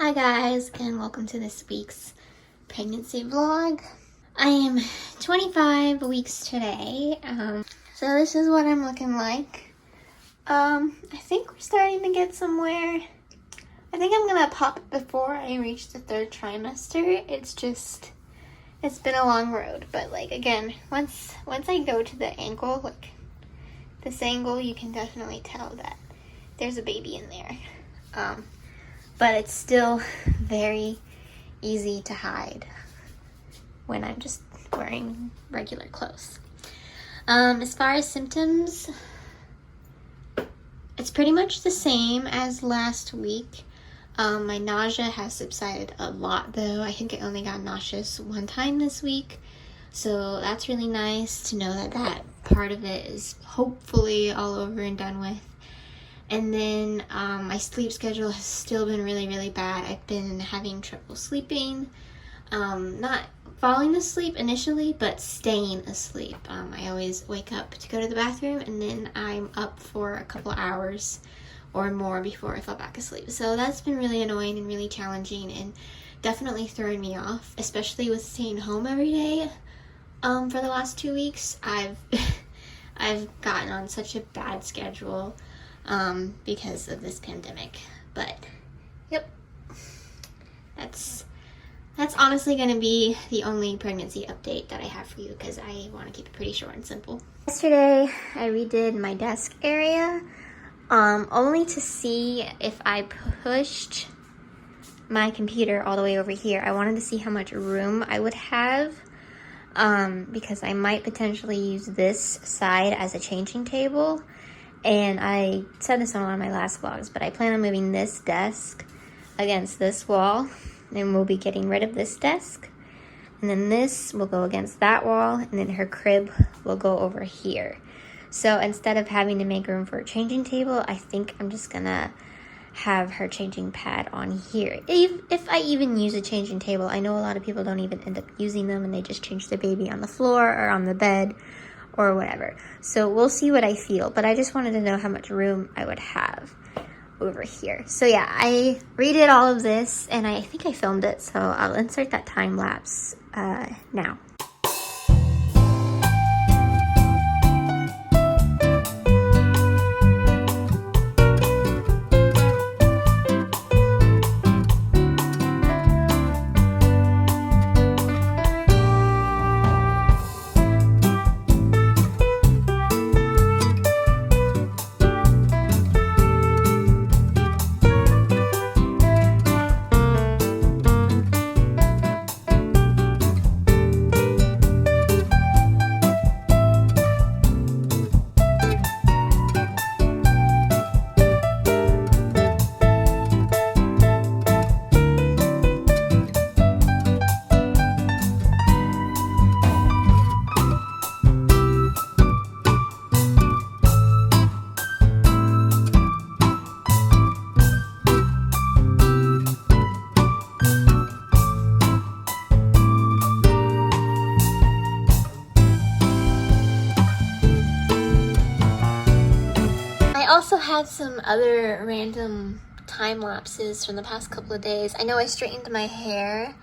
Hi guys, and welcome to this week's pregnancy vlog. I am 25 weeks today, so this is what I'm looking like. I think we're starting to get somewhere. I think I'm gonna pop before I reach the third trimester. It's been a long road, but like again, once I go to the ankle, like this angle, you can definitely tell that there's a baby in there. But it's still very easy to hide when I'm just wearing regular clothes. As far as symptoms, it's pretty much the same as last week. My nausea has subsided a lot though. I think I only got nauseous one time this week. So that's really nice to know that that part of it is hopefully all over and done with. And then my sleep schedule has still been really bad. I've been having trouble sleeping, not falling asleep initially, but staying asleep. I always wake up to go to the bathroom and then I'm up for a couple hours or more before I fall back asleep. So that's been really annoying and really challenging and definitely throwing me off, especially with staying home every day. For the last 2 weeks, I've gotten on such a bad schedule because of this pandemic. But yep, that's honestly going to be the only pregnancy update that I have for you because I want to keep it pretty short and simple. Yesterday I redid my desk area only to see if I pushed my computer all the way over here. I wanted to see how much room I would have because I might potentially use this side as a changing table. And I said this on one of my last vlogs, but I plan on moving this desk against this wall. And we'll be getting rid of this desk. And then this will go against that wall. And then her crib will go over here. So instead of having to make room for a changing table, I think I'm just going to have her changing pad on here. If I even use a changing table, I know a lot of people don't even end up using them. And they just change their baby on the floor or on the bed or whatever. So we'll see what I feel, but I just wanted to know how much room I would have over here. So yeah, I redid all of this and I think I filmed it, so I'll insert that time lapse now. I also had some other random time lapses from the past couple of days. I know I straightened my hair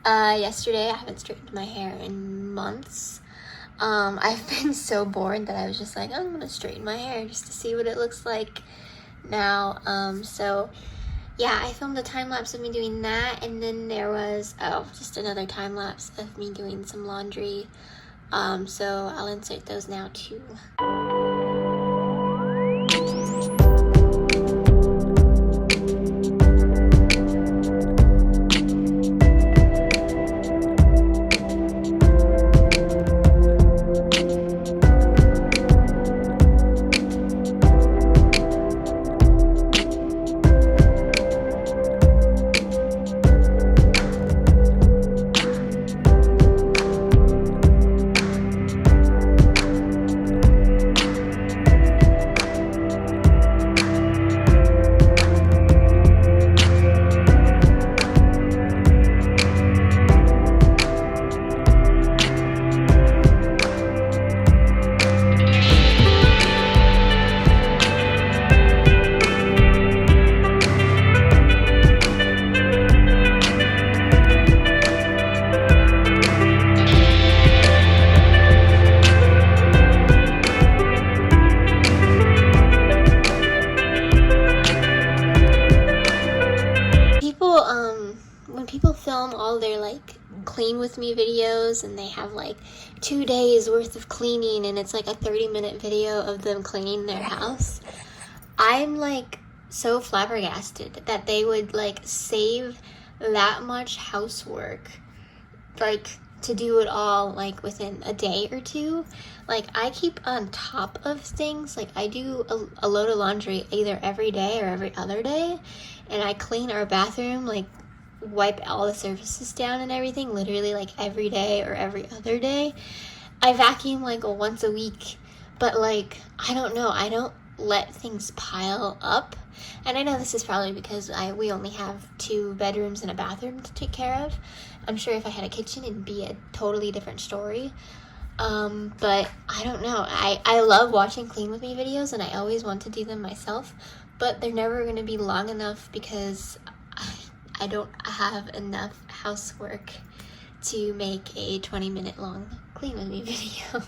yesterday. I haven't straightened my hair in months. I've been so bored that I was just like, I'm gonna straighten my hair just to see what it looks like now. So yeah, I filmed a time lapse of me doing that, and then there was just another time lapse of me doing some laundry. So I'll insert those now too. when people film all their like clean with me videos and they have like 2 days worth of cleaning and it's like a 30-minute video of them cleaning their house, I'm like so flabbergasted that they would like save that much housework like to do it all like within a day or two. Like I keep on top of things. Like I do a load of laundry either every day or every other day, and I clean our bathroom, like wipe all the surfaces down and everything literally like every day or every other day. I vacuum like once a week, but like I don't know, I don't let things pile up. And I know this is probably because we only have 2 bedrooms and a bathroom to take care of. I'm sure if I had a kitchen it'd be a totally different story. But I don't know. I love watching clean with me videos and I always want to do them myself, but they're never going to be long enough because I don't have enough housework to make a 20-minute long clean with me video.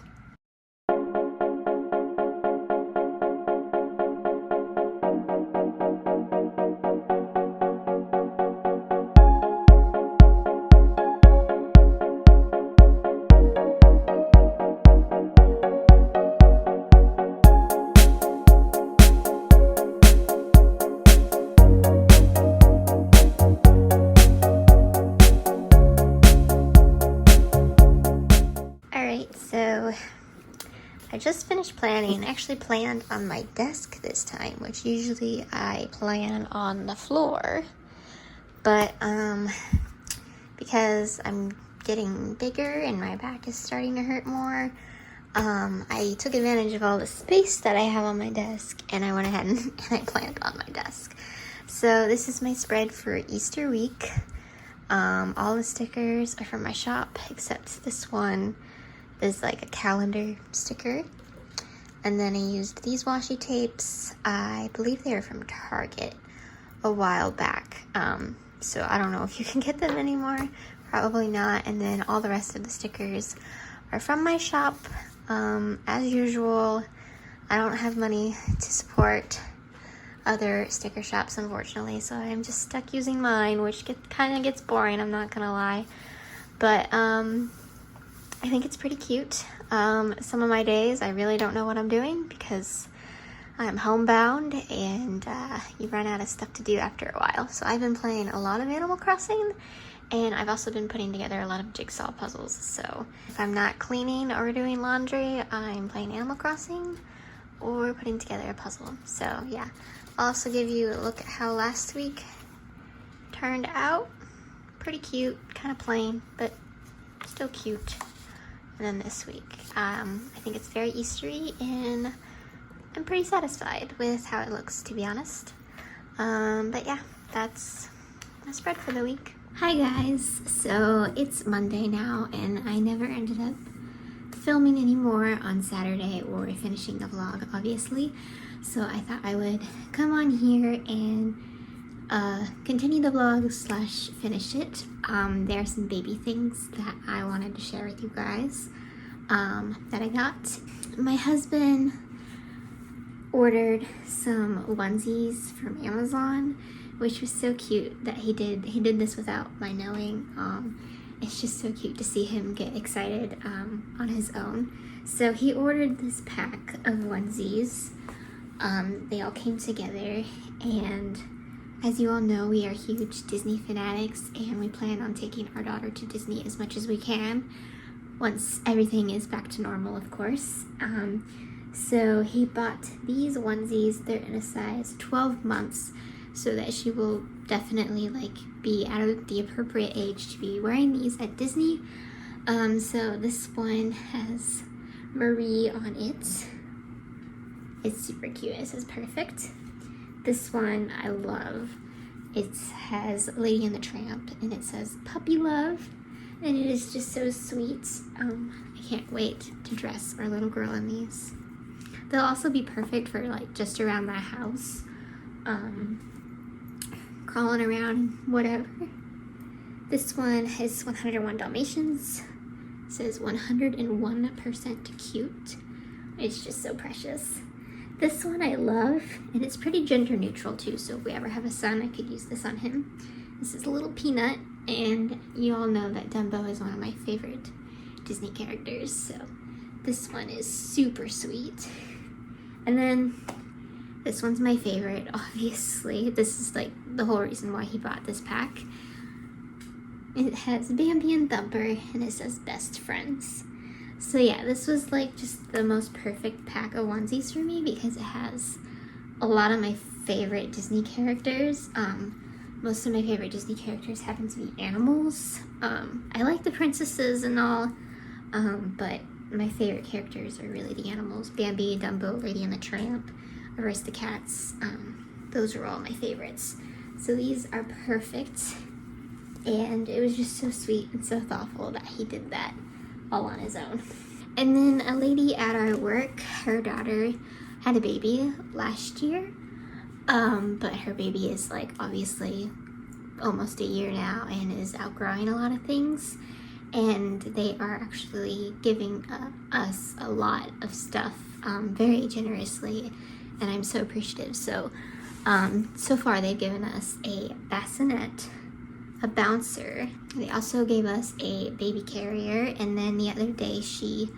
So I just finished planning. I actually planned on my desk this time, which usually I plan on the floor. But because I'm getting bigger and my back is starting to hurt more, I took advantage of all the space that I have on my desk and I went ahead and I planned on my desk. So this is my spread for Easter week. All the stickers are from my shop except this one is like a calendar sticker. And then I used these washi tapes. I believe they are from Target a while back. So I don't know if you can get them anymore. Probably not. And then all the rest of the stickers are from my shop. As usual, I don't have money to support other sticker shops, unfortunately. So I'm just stuck using mine, which kind of gets boring, I'm not gonna lie. But I think it's pretty cute. Some of my days I really don't know what I'm doing because I'm homebound and you run out of stuff to do after a while. So I've been playing a lot of Animal Crossing and I've also been putting together a lot of jigsaw puzzles. So if I'm not cleaning or doing laundry, I'm playing Animal Crossing or putting together a puzzle. So yeah, I'll also give you a look at how last week turned out. Pretty cute, kind of plain, but still cute. And then this week, I think it's very Eastery and I'm pretty satisfied with how it looks, to be honest. But yeah, that's my spread for the week. Hi guys, so it's Monday now and I never ended up filming anymore on Saturday or finishing the vlog, obviously. So I thought I would come on here and continue the vlog / finish it. There are some baby things that I wanted to share with you guys that I got. My husband ordered some onesies from Amazon, which was so cute that he did this without my knowing. It's just so cute to see him get excited on his own. So he ordered this pack of onesies. They all came together, and as you all know, we are huge Disney fanatics and we plan on taking our daughter to Disney as much as we can once everything is back to normal, of course. So he bought these onesies. They're in a size 12 months so that she will definitely like be at the appropriate age to be wearing these at Disney. So this one has Marie on it. It's super cute. It says perfect. This one I love. It has Lady and the Tramp and it says puppy love, and it is just so sweet. I can't wait to dress our little girl in these. They'll also be perfect for like just around the house, crawling around and whatever. This one is 101 Dalmatians. It says 101% cute. It's just so precious. This one I love, and it's pretty gender neutral too, so if we ever have a son, I could use this on him. This is Little Peanut. And you all know that Dumbo is one of my favorite Disney characters, so this one is super sweet. And then this one's my favorite, obviously. This is like the whole reason why he bought this pack. It has Bambi and Thumper, and it says best friends. So yeah, this was like just the most perfect pack of onesies for me because it has a lot of my favorite Disney characters. Most of my favorite Disney characters happen to be animals. I like the princesses and all, but my favorite characters are really the animals. Bambi, Dumbo, Lady and the Tramp, Aristocats. Those are all my favorites. So these are perfect. And it was just so sweet and so thoughtful that he did that all on his own. And then a lady at our work, her daughter had a baby last year. But her baby is like obviously almost a year now and is outgrowing a lot of things. And they are actually giving us a lot of stuff very generously. And I'm so appreciative. So, so far they've given us a bassinet, a bouncer. They also gave us a baby carrier. And then the other day she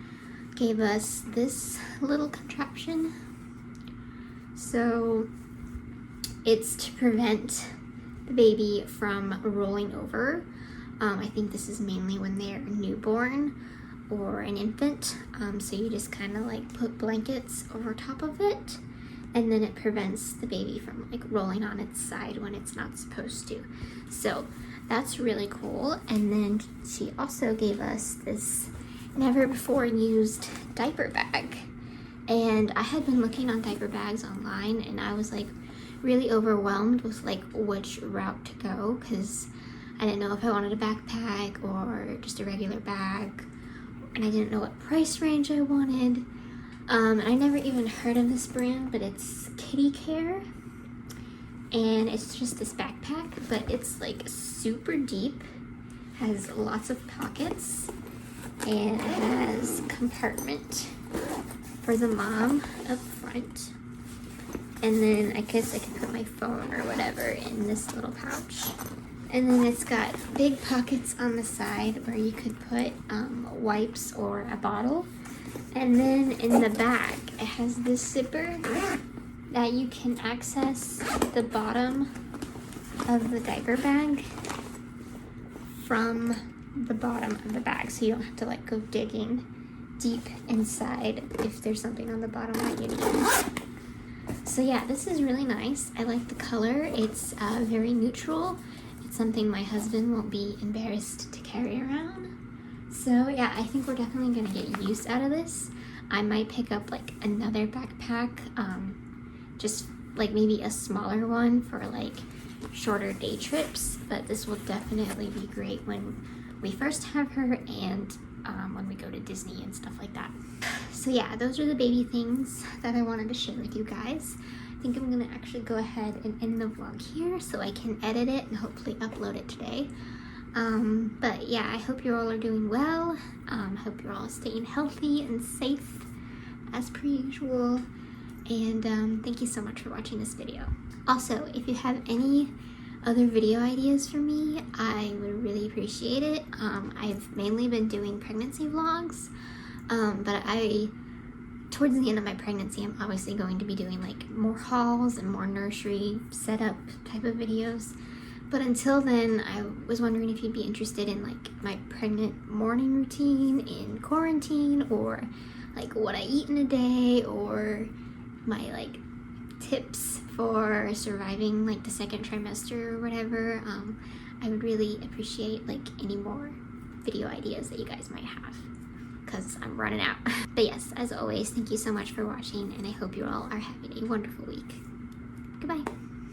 gave us this little contraption. So it's to prevent the baby from rolling over. I think this is mainly when they're newborn or an infant. So you just kind of like put blankets over top of it, and then it prevents the baby from like rolling on its side when it's not supposed to. So that's really cool. And then she also gave us this never before used diaper bag. And I had been looking on diaper bags online, and I was like really overwhelmed with like which route to go because I didn't know if I wanted a backpack or just a regular bag, and I didn't know what price range I wanted. And I never even heard of this brand, but it's Kitty Care, and it's just this backpack, but it's like super deep, has lots of pockets, and it has a compartment for the mom up front. And then I guess I could put my phone or whatever in this little pouch. And then it's got big pockets on the side where you could put wipes or a bottle. And then in the back, it has this zipper that you can access the bottom of the diaper bag from the bottom of the bag. So you don't have to like go digging deep inside if there's something on the bottom that you need. So yeah, this is really nice. I like the color. It's very neutral. It's something my husband won't be embarrassed to carry around. So yeah, I think we're definitely gonna get use out of this. I might pick up like another backpack, just like maybe a smaller one for like shorter day trips, but this will definitely be great when we first have her and when we go to Disney and stuff like that. So yeah, those are the baby things that I wanted to share with you guys. I think I'm gonna actually go ahead and end the vlog here so I can edit it and hopefully upload it today. But yeah, I hope you all are doing well. I hope you're all staying healthy and safe as per usual. And thank you so much for watching this video. Also, if you have any other video ideas for me, I would really appreciate it. I've mainly been doing pregnancy vlogs, but towards the end of my pregnancy, I'm obviously going to be doing like more hauls and more nursery setup type of videos. But until then, I was wondering if you'd be interested in like my pregnant morning routine in quarantine, or like what I eat in a day, or my like tips for surviving like the second trimester or whatever. I would really appreciate like any more video ideas that you guys might have, because I'm running out. But yes, as always, thank you so much for watching, and I hope you all are having a wonderful week. Goodbye.